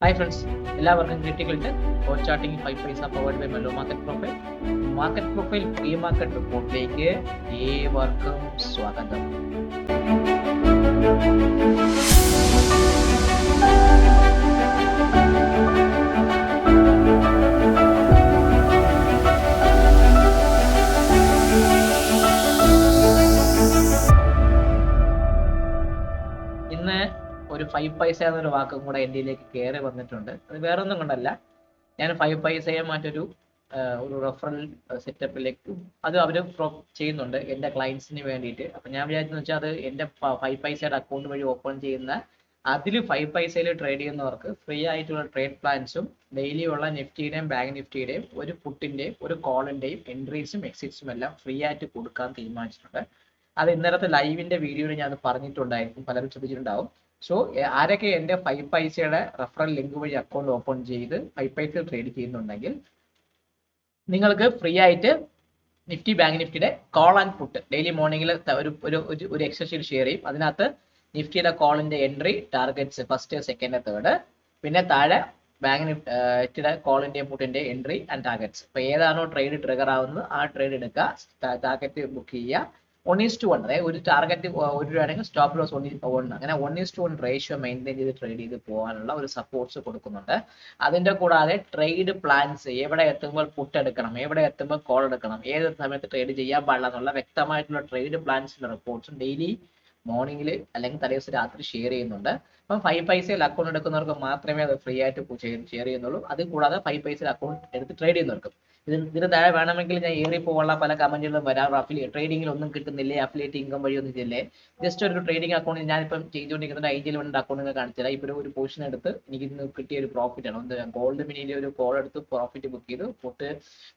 Hi friends, എല്ലാവർക്കും critical four charting 5 paisa powered by മെല്ലോ market profile pre market റിപ്പോർട്ടിലേക്ക് ഏവർക്കും സ്വാഗതം. ഇന്ന് ഒരു 5 പൈസ എന്നൊരു വാക്കും കൂടെ ഇന്ത്യയിലേക്ക് കയറി വന്നിട്ടുണ്ട്. അത് വേറെ ഒന്നും കൊണ്ടല്ല, ഞാൻ 5 പൈസയെ മറ്റൊരു ഒരു റെഫറൽ സെറ്റപ്പിലേക്ക് അത് അവർ ചെയ്യുന്നുണ്ട് എൻ്റെ ക്ലയൻസിന് വേണ്ടിയിട്ട്. അപ്പം ഞാൻ വിചാരിച്ചെന്ന് വെച്ചാൽ അത് എൻ്റെ 5 പൈസയുടെ അക്കൗണ്ട് വഴി ഓപ്പൺ ചെയ്യുന്ന അതിൽ 5 പൈസയിൽ ട്രേഡ് ചെയ്യുന്നവർക്ക് ഫ്രീ ആയിട്ടുള്ള ട്രേഡ് പ്ലാൻസും ഡെയിലി ഉള്ള നിഫ്റ്റിയുടെയും ബാങ്ക് നിഫ്റ്റിയുടെയും ഒരു പുട്ടിൻ്റെയും ഒരു കോളിൻ്റെയും എൻട്രീസും എക്സിറ്റ്സും എല്ലാം ഫ്രീ ആയിട്ട് കൊടുക്കാൻ തീരുമാനിച്ചിട്ടുണ്ട്. അത് ഇന്നലത്തെ ലൈവിൻ്റെ വീഡിയോയിൽ ഞാൻ പറഞ്ഞിട്ടുണ്ടായിരിക്കും, പലരും ശ്രദ്ധിച്ചിട്ടുണ്ടാവും. സോ ആരൊക്കെ എൻ്റെ 5 പൈസയുടെ റെഫറൽ ലിങ്ക് വഴി അക്കൗണ്ട് ഓപ്പൺ ചെയ്ത് 5 പൈസ ട്രേഡ് ചെയ്യുന്നുണ്ടെങ്കിൽ നിങ്ങൾക്ക് ഫ്രീ ആയിട്ട് നിഫ്റ്റി ബാങ്ക് നിഫ്റ്റിയുടെ കോൾ ആൻഡ് പുട്ട് ഡെയിലി മോർണിംഗിൽ ഒരു എക്സൽ ഷീറ്റ് ഷെയർ ചെയ്യും. അതിനകത്ത് നിഫ്റ്റിയുടെ കോളിന്റെ entry, targets, first, second, third, പിന്നെ താഴെ ബാങ്ക് നിഫ്റ്റിയുടെ കോളിന്റെ പുട്ടിന്റെ എൻട്രി ആൻഡ് ടാർഗറ്റ്സ്. ഇപ്പൊ ഏതാണോ ട്രേഡ് ട്രിഗർ ആവുന്നത് ആ ട്രേഡ് എടുക്കുക, ടാർഗറ്റ് ബുക്ക് ചെയ്യുക. 1:1, അതായത് ഒരു ടാർഗറ്റ് 1 രൂപയാണെങ്കിൽ സ്റ്റോപ്പ് ലോസ് 1, അങ്ങനെ 1:1 റേഷ്യോ മെയിൻറ്റെയിൻ ചെയ്ത് ട്രേഡ് ചെയ്ത് പോകാനുള്ള ഒരു സപ്പോർട്ട്സ് കൊടുക്കുന്നുണ്ട്. അതിന്റെ കൂടാതെ ട്രേഡ് പ്ലാൻസ്, എവിടെ എത്തുമ്പോൾ പുട്ട് എടുക്കണം, എവിടെ എത്തുമ്പോൾ കോൾ എടുക്കണം, ഏത് സമയത്ത് ട്രേഡ് ചെയ്യാൻ പാടില്ല എന്നുള്ള വ്യക്തമായിട്ടുള്ള ട്രേഡ് പ്ലാൻസിന്റെ റിപ്പോർട്ട്സും ഡെയിലി മോർണിംഗിൽ അല്ലെങ്കിൽ തലേദിവസം രാത്രി ഷെയർ ചെയ്യുന്നുണ്ട്. അപ്പം 5 പൈസയിൽ അക്കൗണ്ട് എടുക്കുന്നവർക്ക് മാത്രമേ അത് ഫ്രീ ആയിട്ട് ഷെയർ ചെയ്യുന്നുള്ളൂ. അത് കൂടാതെ 5 പൈസയിൽ അക്കൗണ്ട് എടുത്ത് ട്രേഡ് ചെയ്യുന്നവർക്കും. ഇതിന് താഴെ വേണമെങ്കിൽ ഞാൻ ഏറി പോകാനുള്ള പല കമന്റുകളും വരാം. ട്രേഡിംഗിൽ ഒന്നും കിട്ടുന്നില്ലേ, അഫിലിയേറ്റ് ഇൻകം വഴി ഒന്നും ചെയ്യില്ലേ. ജസ്റ്റ് ഒരു ട്രേഡിംഗ് അക്കൗണ്ട് ഞാനിപ്പം ചെയ്തുകൊണ്ടിരിക്കുന്ന ഐഡിയൽ വൺ അക്കൗണ്ട് കാണിച്ചില്ല. ഇപ്പോൾ ഒരു പൊസിഷൻ എടുത്ത് എനിക്ക് ഇന്ന് കിട്ടിയ ഒരു പ്രോഫിറ്റ് ആണ്. ഗോൾഡ് മിനിയിൽ ഒരു കോൾ എടുത്ത് പ്രോഫിറ്റ് ബുക്ക് ചെയ്ത് പൊട്ട്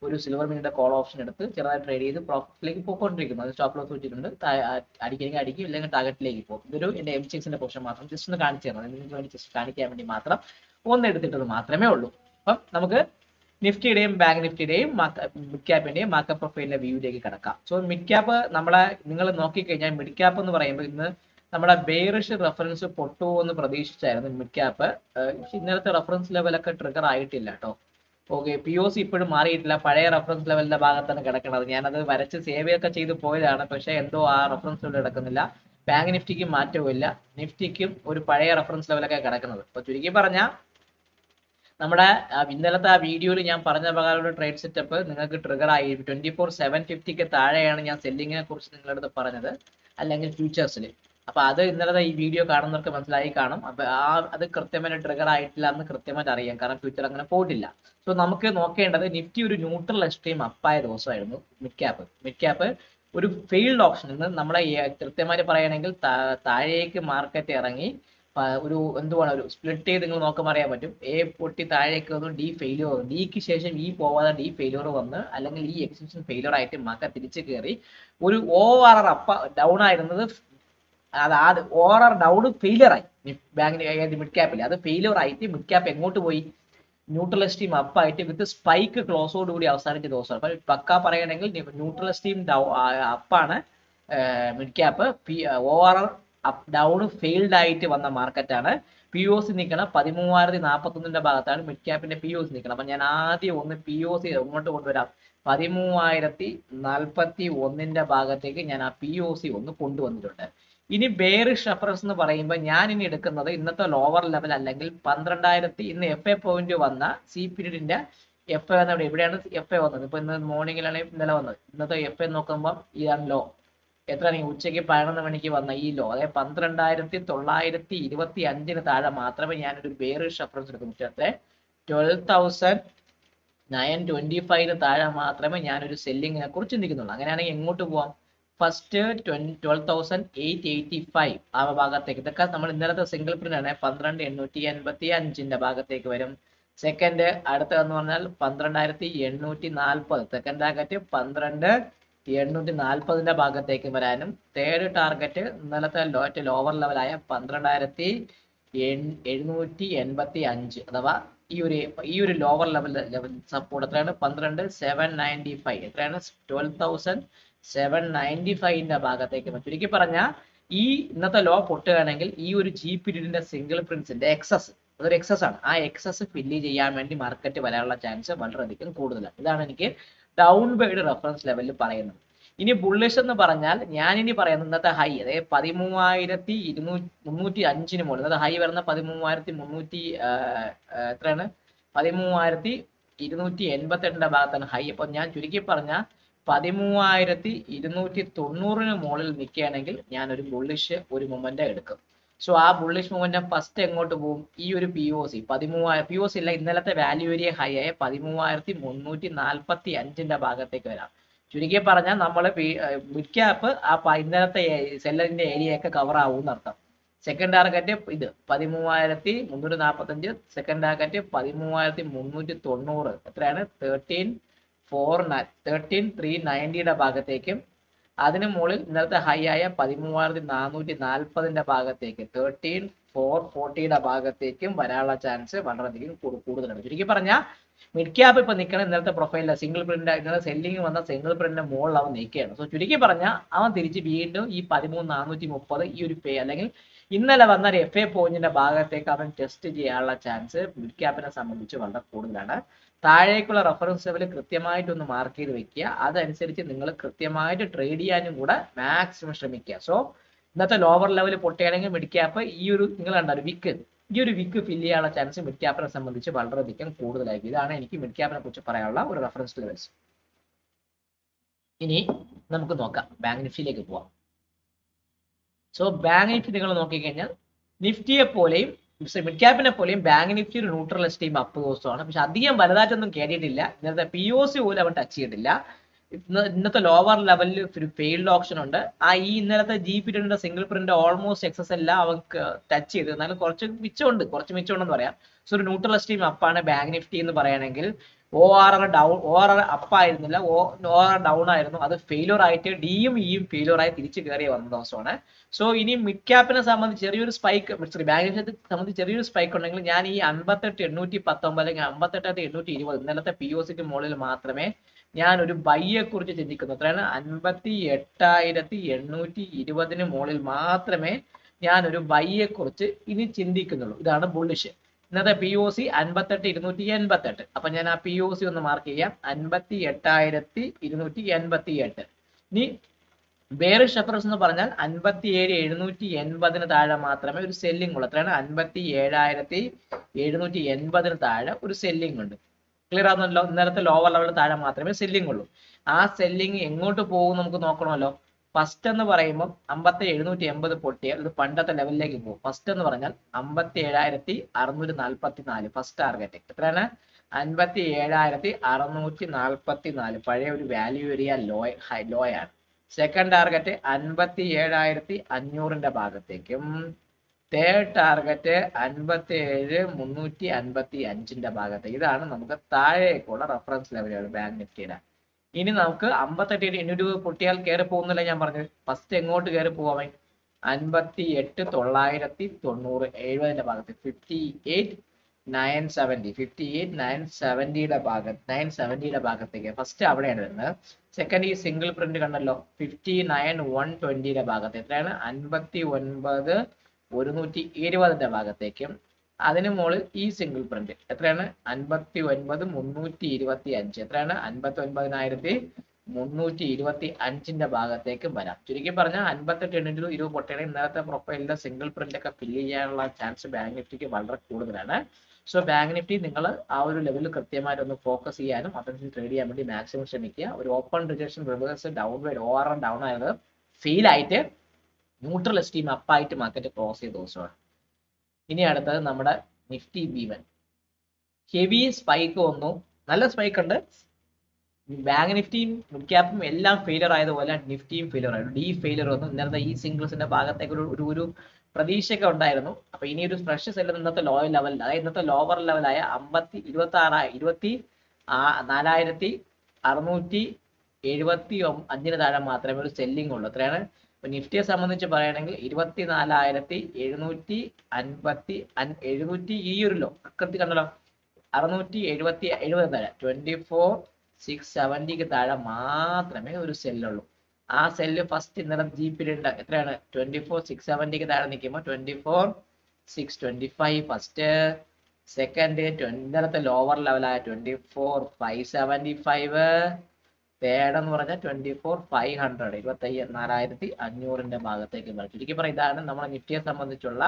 ഒരു സിൽവർ മിനിയുടെ കോൾ ഓപ്ഷൻ എടുത്ത് ചെറുതായി ട്രേഡ് ചെയ്ത് പ്രോഫിറ്റിലേക്ക് പോയിക്കൊണ്ടിരിക്കുന്നു. അത് സ്റ്റോപ്പ് ലോസ് വെച്ചിട്ടുണ്ട്. അടിക്കെങ്കിൽ അടിക്കും, ഇല്ലെങ്കിൽ ടാർഗറ്റിലേക്ക് പോകും. ഇതൊരു എൻ്റെ M6ന്റെ പൊസിഷൻ മാത്രം ജസ്റ്റ് ഒന്ന് കാണിച്ചു തരണം. നിങ്ങൾക്ക് വേണ്ടി ജസ്റ്റ് കാണിക്കാൻ വേണ്ടി മാത്രം ഒന്ന് എടുത്തിട്ടത് മാത്രമേ ഉള്ളൂ. അപ്പം നമുക്ക് നിഫ്റ്റിയുടെയും ബാങ്ക് നിഫ്റ്റിയുടെയും മിഡ് ക്യാപ്പിന്റെയും മാർക്കറ്റ് പ്രൊഫൈലിന്റെ വ്യൂയിലേക്ക് കിടക്കാം. സോ മിഡ് ക്യാപ്പ് നിങ്ങൾ നോക്കിക്കഴിഞ്ഞാൽ മിഡ് ക്യാപ്പ് എന്ന് പറയുമ്പോൾ ഇന്ന് നമ്മുടെ ബെയറിഷ് റെഫറൻസ് പൊട്ടുമോ എന്ന് പ്രതീക്ഷിച്ചായിരുന്നു മിഡ് ക്യാപ്പ്. ഇന്നലത്തെ റെഫറൻസ് ലെവലൊക്കെ ട്രിഗർ ആയിട്ടില്ല കേട്ടോ. ഓക്കെ, POC ഇപ്പോഴും മാറിയിട്ടില്ല, പഴയ റെഫറൻസ് ലെവലിന്റെ ഭാഗത്താണ് കിടക്കുന്നത്. ഞാനത് വരച്ച് സേവയൊക്കെ ചെയ്ത് പോയതാണ്, പക്ഷെ എന്തോ ആ റെഫറൻസ് ലെവൽ കിടക്കുന്നില്ല. ബാങ്ക് നിഫ്റ്റിക്കും മാറ്റവുമില്ല, നിഫ്റ്റിക്കും ഒരു പഴയ റെഫറൻസ് ലെവലൊക്കെ കിടക്കുന്നത്. അപ്പൊ ചുരുക്കി പറഞ്ഞാൽ നമ്മുടെ ഇന്നലത്തെ ആ വീഡിയോയിൽ ഞാൻ പറഞ്ഞ പ്രകാരമുള്ള ട്രേഡ് സെറ്റപ്പ് നിങ്ങൾക്ക് ട്രിഗർ ആയി. 24/750 താഴെയാണ് ഞാൻ സെല്ലിങ്ങിനെ കുറിച്ച് നിങ്ങളുടെ അടുത്ത് പറഞ്ഞത്, അല്ലെങ്കിൽ ഫ്യൂച്ചേഴ്സിൽ. അപ്പൊ അത് ഇന്നലത്തെ ഈ വീഡിയോ കാണുന്നവർക്ക് മനസ്സിലായി കാണും. അപ്പൊ അത് കൃത്യമായിട്ട് ട്രിഗർ ആയിട്ടില്ല എന്ന് കൃത്യമായിട്ട് അറിയാം, കാരണം ഫ്യൂച്ചർ അങ്ങനെ പോയിട്ടില്ല. സോ നമുക്ക് നോക്കേണ്ടത് നിഫ്റ്റി ഒരു ന്യൂട്രൽ എക്സ്ട്രീം അപ്പായ ദിവസമായിരുന്നു. മിഡ് ക്യാപ്പ് ഒരു ഫെയിൽഡ് ഓപ്ഷൻ നിന്ന് നമ്മളെ കൃത്യമായിട്ട് പറയുകയാണെങ്കിൽ താഴേക്ക് മാർക്കറ്റ് ഇറങ്ങി ഒരു എന്തുവാണ് ഒരു സ്പ്ലിറ്റ് ചെയ്ത് നിങ്ങൾ നോക്കുമ്പോൾ അറിയാൻ പറ്റും. എ പൊട്ടി താഴേക്ക് വന്നു, ഡി ഫെയിലിയർ വന്നു, ഡിക്ക് ശേഷം ഈ പോവാതെ ഡി ഫെയിലിയർ വന്ന്, അല്ലെങ്കിൽ ഈ എക്സിബിഷൻ ഫെയിലിയർ ആയിട്ട് മാർക്കറ്റ് തിരിച്ചു കയറി ഒരു ഓവർ ഡൗൺ ആയിരുന്നത്. അത് ഓവർ ഡൗൺ ഫെയിലിയർ ആയി ബാങ്കിന് മിഡ് ക്യാപ്പിൽ. അത് ഫെയിലിയർ ആയിട്ട് മിഡ് ക്യാപ്പ് എങ്ങോട്ട് പോയി? ന്യൂട്രൽ എസ്റ്റീം അപ്പായിട്ട് വിത്ത് സ്പൈക്ക് ക്ലോസോട് കൂടി അവസാനിച്ച ദിവസമാണ്. അപ്പൊ പക്ക പറയുകയാണെങ്കിൽ ന്യൂട്രൽ എസ്റ്റീം അപ്പാണ് mid cap. Over down failed ആയിട്ട് വന്ന മാർക്കറ്റാണ്. POC നിൽക്കണം 13,041 ഭാഗത്താണ് മിഡ് ക്യാപ്പിന്റെ POC നിൽക്കണം. അപ്പൊ ഞാൻ ആദ്യം ഒന്ന് POC ഇങ്ങോട്ട് കൊണ്ടുവരാം. 13,041 ഭാഗത്തേക്ക് ഞാൻ ആ POC ഒന്ന് കൊണ്ടുവന്നിട്ടുണ്ട്. ഇനി ബെയറിഷ് റെഫറൻസ് എന്ന് പറയുമ്പോൾ ഞാൻ ഇനി എടുക്കുന്നത് ഇന്നത്തെ ലോവർ ലെവൽ, അല്ലെങ്കിൽ 12,000 ഇന്ന് FA പോയിന്റ് വന്ന സി പീരീഡിന്റെ FA വന്ന എവിടെയാണ് FA വന്നത്? ഇപ്പൊ ഇന്ന് മോർണിംഗിലാണ് ഇന്നലെ വന്നത്. ഇന്നത്തെ FA നോക്കുമ്പോൾ ഇതാണ് ലോ. എത്രയാണ്? ഉച്ചയ്ക്ക് 11 മണിക്ക് വന്ന ഈ ലോ, അതായത് 12,925 താഴെ മാത്രമേ ഞാനൊരു ബെയറിഷ് റെഫറൻസ് എടുക്കും. 12,925 താഴെ മാത്രമേ ഞാനൊരു സെല്ലിങ്ങിനെ കുറിച്ച് ചിന്തിക്കുന്നുള്ളൂ. അങ്ങനെയാണെങ്കിൽ എങ്ങോട്ട് പോവാം? ഫസ്റ്റ് 12,885 ആ ഭാഗത്തേക്ക്. ഇതൊക്കെ നമ്മൾ ഇന്നലത്തെ സിംഗിൾ പ്രിന്റ് ആണ്. 12,885 ഭാഗത്തേക്ക് വരും. സെക്കൻഡ് അടുത്തതെന്ന് പറഞ്ഞാൽ 12,840. സെക്കൻഡ് ടാർഗറ്റ് 12,840 ഭാഗത്തേക്ക് വരാനും. തേർഡ് ടാർഗറ്റ് ഇന്നലത്തെ ലോവർ ലെവലായ 12,785, അഥവാ ഈ ഒരു ലോവർ ലെവൽ സപ്പോർട്ട് എത്രയാണ്? 12,795. എത്രയാണ്? 12,795 ഭാഗത്തേക്ക്. ചുരുക്കി പറഞ്ഞാൽ ഈ ഇന്നത്തെ ലോ പൊട്ടുകയാണെങ്കിൽ ഈ ഒരു ജി പീരീഡിന്റെ സിംഗിൾ പ്രിന്റ്സിന്റെ എക്സസ് അതൊരു എക്സസ് ആണ്. ആ എക്സസ് ഫില്ല് ചെയ്യാൻ വേണ്ടി മാർക്കറ്റ് വരാനുള്ള ചാൻസ് വളരെയധികം കൂടുതലാണ്. ഇതാണ് എനിക്ക് ഡൗൺ ബൈഡ് റെഫറൻസ് ലെവലിൽ പറയുന്നത്. ഇനി ബുള്ളിഷ് എന്ന് പറഞ്ഞാൽ ഞാനിനി പറയുന്നത് ഇന്നത്തെ ഹൈ, അതായത് 13,305 മുകളിൽ, അതായത് ഹൈ വരുന്ന 13,300 എത്രയാണ്, 13,288 ഭാഗത്താണ് ഹൈ. അപ്പൊ ഞാൻ ചുരുക്കി പറഞ്ഞ 13,290 മുകളിൽ നിൽക്കുകയാണെങ്കിൽ ഞാൻ ഒരു ബുള്ളിഷ് ഒരു മൊമെന്റ് എടുക്കും. സോ ആ ബുള്ളിഷ് മൊമെന്റ് ഫസ്റ്റ് എങ്ങോട്ട് പോകും, ഈ ഒരു POC 13,000 ഇല്ല, ഇന്നലത്തെ വാല്യൂ ഏരിയ ഹൈ ആയ 13,345 ഭാഗത്തേക്ക് വരാം. ചുരുക്കി പറഞ്ഞാൽ നമ്മൾ മിഡ് ക്യാപ്പ് ആ ഇന്നലത്തെ സെല്ലറിന്റെ ഏരിയ ഒക്കെ കവർ ആവും എന്നർത്ഥം. സെക്കൻഡ് ടാർഗറ്റ് ഇത് 13,345, സെക്കൻഡ് ടാർഗറ്റ് 13,390, എത്രയാണ് 13,390 ഭാഗത്തേക്കും, അതിന് മുകളിൽ ഇന്നലത്തെ ഹൈ ആയ 13,440 ഭാഗത്തേക്ക് 13,440 ഭാഗത്തേക്കും വരാനുള്ള ചാൻസ് വളരെയധികം കൂടുതലാണ്. ചുരുക്കി പറഞ്ഞാൽ മിഡ് ക്യാപ്പ് ഇപ്പൊ നിൽക്കണം ഇന്നലത്തെ പ്രൊഫൈലിലെ സിംഗിൾ പ്രിന്റ്, ഇന്നലെ സെല്ലിങ് വന്ന സിംഗിൾ പ്രിന്റിന്റെ മുകളിൽ അവൻ നിൽക്കുകയാണ്. സോ ചുരുക്കി പറഞ്ഞാൽ അവൻ തിരിച്ച് വീണ്ടും ഈ 13,430 ഈ ഒരു അല്ലെങ്കിൽ ഇന്നലെ വന്ന ഒരു FA പോയിന്റിന്റെ ഭാഗത്തേക്ക് അവൻ ടെസ്റ്റ് ചെയ്യാനുള്ള ചാൻസ് മിഡ് ക്യാപ്പിനെ സംബന്ധിച്ച് വളരെ കൂടുതലാണ്. താഴേക്കുള്ള റെഫറൻസ് ലെവൽ കൃത്യമായിട്ടൊന്ന് മാർക്ക് ചെയ്ത് വെക്കുക. അതനുസരിച്ച് നിങ്ങൾ കൃത്യമായിട്ട് ട്രേഡ് ചെയ്യാനും കൂടെ മാക്സിമം ശ്രമിക്കുക. സോ ഇന്നത്തെ ലോവർ ലെവൽ പൊട്ടുകയാണെങ്കിൽ മിഡ് ക്യാപ്പ് ഈ ഒരു നിങ്ങൾ കണ്ട ഒരു വിക്ക്, ഈ ഒരു വിക്ക് ഫില്ല് ചെയ്യാനുള്ള ചാൻസ് മിഡ് ക്യാപ്പിനെ സംബന്ധിച്ച് വളരെയധികം കൂടുതലായിരിക്കും. ഇതാണ് എനിക്ക് മിഡ് ക്യാപ്പിനെ കുറിച്ച് പറയാനുള്ള ഒരു റെഫറൻസ് ലെവൽസ്. ഇനി നമുക്ക് നോക്കാം ബാങ്ക് നിഫ്റ്റിയിലേക്ക് പോവാം. സോ ബാങ്ക് നിഫ്റ്റി നിങ്ങൾ നോക്കിക്കഴിഞ്ഞാൽ നിഫ്റ്റിയെ പോലെയും മിഡ് ക്യാപ്പിനെ പോലെയും ബാങ്ക് നിഫ്റ്റി ഒരു ന്യൂട്രൽ എസ്റ്റീം അപ്പ് ദിവസമാണ്. പക്ഷെ അധികം വലുതായിട്ടൊന്നും കയറിയിട്ടില്ല. ഇന്നത്തെ POC പോലും അവൻ ടച്ച് ചെയ്തിട്ടില്ല. ഇന്നത്തെ ലോവർ ലെവലിൽ ഒരു ഫെയിൽഡ് ഓപ്ഷൻ ഉണ്ട്. ഈ ഇന്നലത്തെ GP2 single print almost excess എല്ലാം അവർക്ക് ടച്ച് ചെയ്ത്, എന്നാലും കുറച്ച് മിച്ചമുണ്ടെന്ന് പറയാം. സോ ഒരു ന്യൂട്രൽ എസ്റ്റീം അപ്പാണ് ബാങ്ക് നിഫ്റ്റി എന്ന് പറയുകയാണെങ്കിൽ. ORR അപ്പ് ആയിരുന്നില്ല, ORR ഡൗൺ ആയിരുന്നു. അത് ഫെയിലിയർ ആയിട്ട് ഡിയും ഇയും ഫെയിലിയർ ആയി തിരിച്ചു കയറി വന്ന ദിവസമാണ്. സോ ഇനി മിഡ് ക്യാപ്പിനെ സംബന്ധിച്ച് ചെറിയൊരു സ്പൈക്ക്, ബാങ്ക് നിഫ്റ്റിയെ സംബന്ധിച്ച് ചെറിയൊരു സ്പൈക്ക് ഉണ്ടെങ്കിൽ ഞാൻ ഈ 58,819 അല്ലെങ്കിൽ 58,820 ഇന്നലത്തെ POCക്ക് മുകളിൽ മാത്രമേ ഞാൻ ഒരു ബൈയെ കുറിച്ച് ചിന്തിക്കുന്നു. എത്രയാണ്, 58,820 മുകളിൽ മാത്രമേ ഞാൻ ഒരു ബൈയെ കുറിച്ച് ഇനി ചിന്തിക്കുന്നുള്ളൂ. ഇതാണ് ബുള്ളിഷ്. ഇന്നത്തെ POC 58,288. അപ്പൊ ഞാൻ ആ POC ഒന്ന് മാർക്ക് ചെയ്യാം, 58,288. ഇനി ബെയറിഷ് റെഫറൻസ് എന്ന് പറഞ്ഞാൽ 57,780 താഴെ മാത്രമേ ഒരു സെല്ലിംഗ് ഉള്ളൂ. എത്രയാണ്, 57,780 താഴെ ഒരു സെല്ലിംഗ് ഉണ്ട്. ക്ലിയർ ആവുന്നല്ലോ. ഇന്നലത്തെ ലോവർ ലെവൽ താഴെ മാത്രമേ സെല്ലിംഗ് ഉള്ളൂ. ആ സെല്ലിംഗ് എങ്ങോട്ട് പോകും നമുക്ക് നോക്കണമല്ലോ. ഫസ്റ്റ് എന്ന് പറയുമ്പോൾ 57,780 പൊട്ടിയാൽ ഇത് പണ്ടത്തെ ലെവലിലേക്ക് പോകും. ഫസ്റ്റ് എന്ന് പറഞ്ഞാൽ 57,644 ഫസ്റ്റ് ടാർഗറ്റ്. എത്രയാണ്, 57,644 പഴയ ഒരു വാല്യൂ ഏരിയ ലോ ആണ്. സെക്കൻഡ് ടാർഗറ്റ് 57,500 ഭാഗത്തേക്കും, തേർഡ് ടാർഗറ്റ് 57,355 ഭാഗത്തേക്ക്. ഇതാണ് നമുക്ക് താഴേക്കുള്ള റെഫറൻസ് ലെവലുകൾ ബാങ്ക് നിഫ്റ്റിയുടെ. ഇനി നമുക്ക് 58,820 പൊട്ടിയാൽ കയറി പോകുന്നില്ല ഞാൻ പറഞ്ഞത്. ഫസ്റ്റ് എങ്ങോട്ട് കയറി പോവാമേ, 58,990 70 ഭാഗത്ത് 58,970 ഭാഗത്തേക്ക് ഫസ്റ്റ് അവിടെയാണ് വരുന്നത്. സെക്കൻഡ് ഈ സിംഗിൾ പ്രിന്റ് കണ്ടല്ലോ, 59,120 ഭാഗത്ത്. എത്രയാണ്, 59,120 ഭാഗത്തേക്കും. അതിന് മുകളിൽ ഈ സിംഗിൾ പ്രിന്റ് എത്രയാണ്, 59,325. എത്രയാണ്, 59,325 ഭാഗത്തേക്ക് വരാം. ചുരുക്കി പറഞ്ഞാൽ 58,820 പൊട്ടയാണെങ്കിൽ ഇന്നലത്തെ പ്രൊഫൈലിന്റെ സിംഗിൾ പ്രിന്റ് ഒക്കെ ഫില്ല് ചെയ്യാനുള്ള ചാൻസ് ബാങ്ക് നിഫ്റ്റിക്ക് വളരെ കൂടുതലാണ്. സോ ബാങ്ക് നിഫ്റ്റി നിങ്ങൾ ആ ഒരു ലെവലിൽ കൃത്യമായിട്ട് ഒന്ന് ഫോക്കസ് ചെയ്യാനും അതനുസരിച്ച് ട്രേഡ് ചെയ്യാൻ വേണ്ടി മാക്സിമം ശ്രമിക്കുക. ഒരു open rejection reverse down wide ORR down ആയത് ഫെയിൽ ആയിട്ട് ന്യൂട്രൽ എസ്റ്റീം അപ്പായിട്ട് മാർക്കറ്റ് ക്ലോസ് ചെയ്ത ദിവസമാണ്. ഇനി അടുത്തത് നമ്മുടെ നിഫ്റ്റി ഭീമൻ. ഹെവി സ്പൈക്ക് വന്നു, നല്ല സ്പൈക്ക് ഉണ്ട്. ബാങ്ക് നിഫ്റ്റിയും മിഡ് ക്യാപ്പും എല്ലാം ഫെയിലർ ആയതുപോലെ നിഫ്റ്റിയും ഫെയിലർ ആയിരുന്നു. ഡി ഫെയിലർ വന്നു. ഇന്നലത്തെ ഈ സിംഗിൾസിന്റെ ഭാഗത്തേക്ക് ഒരു പ്രതീക്ഷയൊക്കെ ഉണ്ടായിരുന്നു. അപ്പൊ ഇനി ഒരു ഫ്രഷ് സെല്ല് ഇന്നത്തെ ലോവർ ലെവൽ, അതായത് ഇന്നത്തെ ലോവർ ലെവലായ 24,675 താഴെ മാത്രമേ ഒരു സെല്ലിംഗ് ഉള്ളൂ. എത്രയാണ്, നിഫ്റ്റിയെ സംബന്ധിച്ച് പറയുകയാണെങ്കിൽ 24,750 ഈ ഒരു ലോ കൃത്യം കണ്ടല്ലോ, 670 താഴെ 24,670 താഴെ മാത്രമേ ഒരു സെല്ലുള്ളൂ. ആ സെല്ല് ഫസ്റ്റ് ഇന്നലെ GP2 എത്രയാണ്, 24,670 താഴെ നിൽക്കുമ്പോൾ 24,625 ഫസ്റ്റ്, സെക്കൻഡ് ഇന്നലത്തെ ലോവർ ലെവലായ 24,575. തേർഡ് എന്ന് പറഞ്ഞാൽ 24,500, 24,500 ഭാഗത്തേക്ക് വരും. ചുരുക്കി പറയാം ഇതാണ് നമ്മുടെ നിഫ്റ്റിയെ സംബന്ധിച്ചുള്ള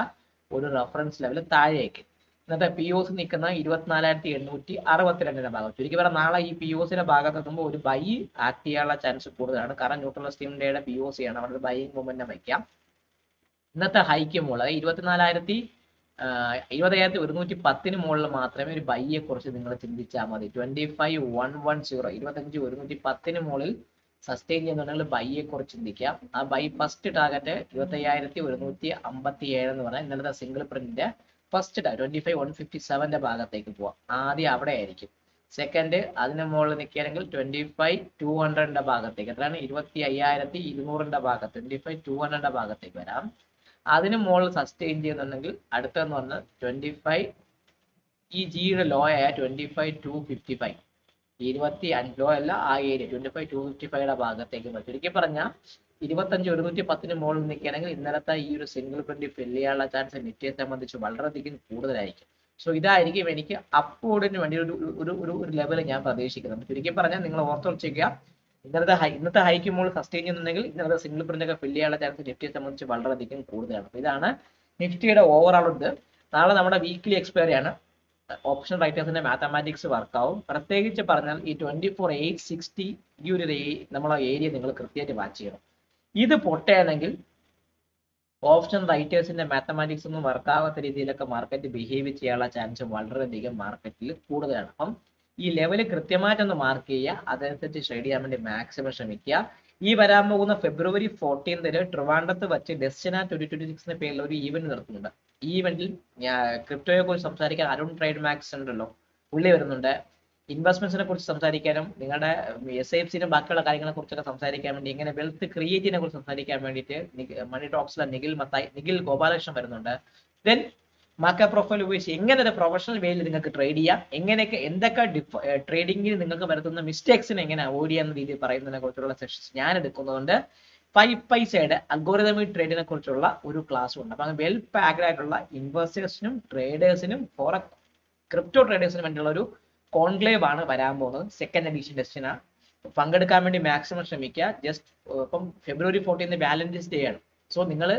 ഒരു റെഫറൻസ് ലെവൽ താഴേക്ക്. ഇന്നത്തെ പി ഒ സി നിൽക്കുന്ന 24,862 ഭാഗം. ചുരുക്കി പറയാം നാളെ ഈ പി ഒ സിയുടെ ഭാഗത്ത് എത്തുമ്പോൾ ഒരു ബൈ ആക്ട് ചെയ്യാനുള്ള ചാൻസ് കൂടുതലാണ്. കാരണം ന്യൂട്രൽ സ്റ്റീം ഡേയുടെ പി ഒ സി ആണ്, അവിടെ ഒരു ബൈയിങ് മൂവ്മെന്റ് വയ്ക്കാം. ഇന്നത്തെ ഹൈക്ക് മുകളിൽ 20,110 മുകളിൽ മാത്രമേ ഒരു ബൈയെ കുറിച്ച് നിങ്ങൾ ചിന്തിച്ചാൽ മതി. 25,110, 25,110 മുകളിൽ സസ്റ്റെയിൻ ചെയ്യുന്നുണ്ടെങ്കിൽ ബൈയെ കുറിച്ച് ചിന്തിക്കാം. ആ ബൈ ഫസ്റ്റ് ടാർഗറ്റ് 25,157 എന്ന് പറഞ്ഞാൽ ഇന്നലത്തെ സിംഗിൾ പ്രിന്റിന്റെ ഫസ്റ്റ് ടാർഗറ്റ് 25,157 ഭാഗത്തേക്ക് പോവാം. ആദ്യം അവിടെ ആയിരിക്കും. സെക്കൻഡ് അതിന് മുകളിൽ നിൽക്കുകയാണെങ്കിൽ 25,200 ഭാഗത്തേക്ക്, എത്രയാണ് 25,200 ഭാഗത്ത് 25,200 ഭാഗത്തേക്ക് വരാം. അതിന് മുകളിൽ സസ്റ്റെയിൻ ചെയ്യുന്നുണ്ടെങ്കിൽ അടുത്തെന്ന് പറഞ്ഞാൽ 25 ഈ ജിയുടെ ലോ ആയ 25,255, 25 ലോ അല്ല ആ ഏരിയ 25,255 ഭാഗത്തേക്ക് വരും. ചുരുക്കി പറഞ്ഞാൽ 25,110 മുകളിൽ നിൽക്കുകയാണെങ്കിൽ ഇന്നലത്തെ ഈ ഒരു സിംഗിൾ പ്രിന്റ് ഫില്ല് ചെയ്യാനുള്ള ചാൻസ് നിഫ്റ്റിയെ സംബന്ധിച്ച് വളരെയധികം കൂടുതലായിരിക്കും. സോ ഇതായിരിക്കും എനിക്ക് അപ്വേർഡിന് വേണ്ടി ഒരു ലെവൽ ഞാൻ പ്രതീക്ഷിക്കുന്നത്. ചുരുക്കി പറഞ്ഞാൽ നിങ്ങൾ ഓർത്ത് വെച്ചേക്കുക, ഇന്നത്തെ ഹൈക്ക് മുകളിൽ സസ്റ്റെയിൻ ചെയ്യുന്നുണ്ടെങ്കിൽ ഇന്നത്തെ സിംഗിൾ പ്രിന്റ് ഒക്കെ ഫില്ല് ചെയ്യാനുള്ള ചാൻസ് നിഫ്റ്റിയെ സംബന്ധിച്ച് വളരെയധികം കൂടുതലാണ്. ഇതാണ് നിഫ്റ്റിയുടെ ഓവറോൾ ഇത്. നാളെ നമ്മുടെ വീക്ക്ലി എക്സ്പയറി ആണ്. ഓപ്ഷൻ റൈറ്റേഴ്സിന്റെ മാത്തമാറ്റിക്സ് വർക്കാവും. പ്രത്യേകിച്ച് പറഞ്ഞാൽ ഈ 24,860 ഈ ഒരു നമ്മളെ ഏരിയ നിങ്ങൾ കൃത്യമായിട്ട് വാച്ച് ചെയ്യണം. ഇത് പൊട്ടയാണെങ്കിൽ ഓപ്ഷൻ റൈറ്റേഴ്സിന്റെ മാത്തമാറ്റിക്സ് ഒന്നും വർക്കാവാത്ത രീതിയിലൊക്കെ മാർക്കറ്റ് ബിഹേവ് ചെയ്യാനുള്ള ചാൻസ് വളരെയധികം മാർക്കറ്റിൽ കൂടുതലാണ്. അപ്പം ഈ ലെവല് കൃത്യമായിട്ടൊന്ന് മാർക്ക് ചെയ്യുക, അതനുസരിച്ച് ട്രേഡ് ചെയ്യാൻ വേണ്ടി മാക്സിമം ശ്രമിക്കുക. ഈ വരാൻ പോകുന്ന February 14 ട്രിവാൻഡ്രത്ത് വെച്ച് ഡെസ്റ്റിന 2026 പേരിൽ ഒരു ഈവന്റ് നടത്തുന്നുണ്ട്. ഈ ഈവന്റിൽ ക്രിപ്റ്റോയെ കുറിച്ച് സംസാരിക്കാൻ അരുൺ ട്രേഡ് മാക്സ് ഉണ്ടല്ലോ, പുള്ളി വരുന്നുണ്ട്. ഇൻവെസ്റ്റ്മെന്റ്സിനെ കുറിച്ച് സംസാരിക്കാനും നിങ്ങളുടെ SIPസിനും ബാക്കിയുള്ള കാര്യങ്ങളെ കുറിച്ചൊക്കെ സംസാരിക്കാൻ വേണ്ടി, ഇങ്ങനെ വെൽത്ത് ക്രിയേറ്റിനെ കുറിച്ച് സംസാരിക്കാൻ വേണ്ടിയിട്ട് മണി ടോക്സിലെ നിഖിൽ ഗോപാലകൃഷ്ണൻ വരുന്നുണ്ട്. ദെൻ മാർക്കറ്റ് പ്രൊഫൈൽ ഉപയോഗിച്ച് എങ്ങനെ ഒരു പ്രൊഫഷണൽ വേയിൽ നിങ്ങൾക്ക് ട്രേഡ് ചെയ്യാം, എങ്ങനെയൊക്കെ എന്തൊക്കെ ട്രേഡിങ്ങിൽ നിങ്ങൾക്ക് വരുത്തുന്ന മിസ്റ്റേക്സിനെ എങ്ങനെ അവോയ്ഡ് ചെയ്യാവുന്ന രീതിയിൽ പറയുന്നതിനെ കുറിച്ചുള്ള സെഷൻസ് ഞാൻ എടുക്കുന്നതുകൊണ്ട് 5 പൈസയുടെ അൽഗോരിതമിക് ട്രേഡിനെ കുറിച്ചുള്ള ഒരു ക്ലാസ് ഉണ്ട്. അപ്പം വെൽ പാക്ഡ് ആയിട്ടുള്ള ഇൻവെസ്റ്റേഴ്സിനും ട്രേഡേഴ്സിനും ക്രിപ്റ്റോ ട്രേഡേഴ്സിനും വേണ്ടിയുള്ള ഒരു കോൺക്ലേവ് ആണ് വരാൻ പോകുന്നത്. സെക്കൻഡ് എഡിഷൻ ഡെസ്റ്റിന പങ്കെടുക്കാൻ വേണ്ടി മാക്സിമം ശ്രമിക്കുക. ജസ്റ്റ് ഇപ്പം February 14 വാലന്റൈൻസ് ഡേ ആണ്. സോ നിങ്ങൾ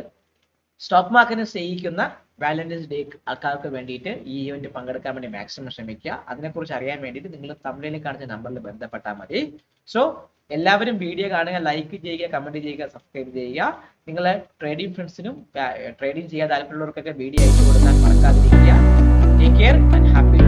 സ്റ്റോക്ക് മാർക്കറ്റിനെ സ്നേഹിക്കുന്ന വാലന്റൈൻസ് ഡേ ആൾക്കാർക്ക് വേണ്ടിയിട്ട് ഈ ഇവന്റ് പങ്കെടുക്കാൻ വേണ്ടി മാക്സിമം ശ്രമിക്കുക. അതിനെക്കുറിച്ച് അറിയാൻ വേണ്ടിയിട്ട് നിങ്ങൾ തമിഴിൽ കാണിച്ച നമ്പറിൽ ബന്ധപ്പെട്ടാൽ മതി. സോ എല്ലാവരും വീഡിയോ കാണുക, ലൈക്ക് ചെയ്യുക, കമന്റ് ചെയ്യുക, സബ്സ്ക്രൈബ് ചെയ്യുക. നിങ്ങളെ ട്രേഡിംഗ് ഫ്രണ്ട്സിനും ട്രേഡിംഗ് ചെയ്യാൻ താല്പര്യമുള്ളവർക്കൊക്കെ വീഡിയോ അയച്ചു കൊടുക്കാൻ മറക്കാതിരിക്കുക. Take care and happy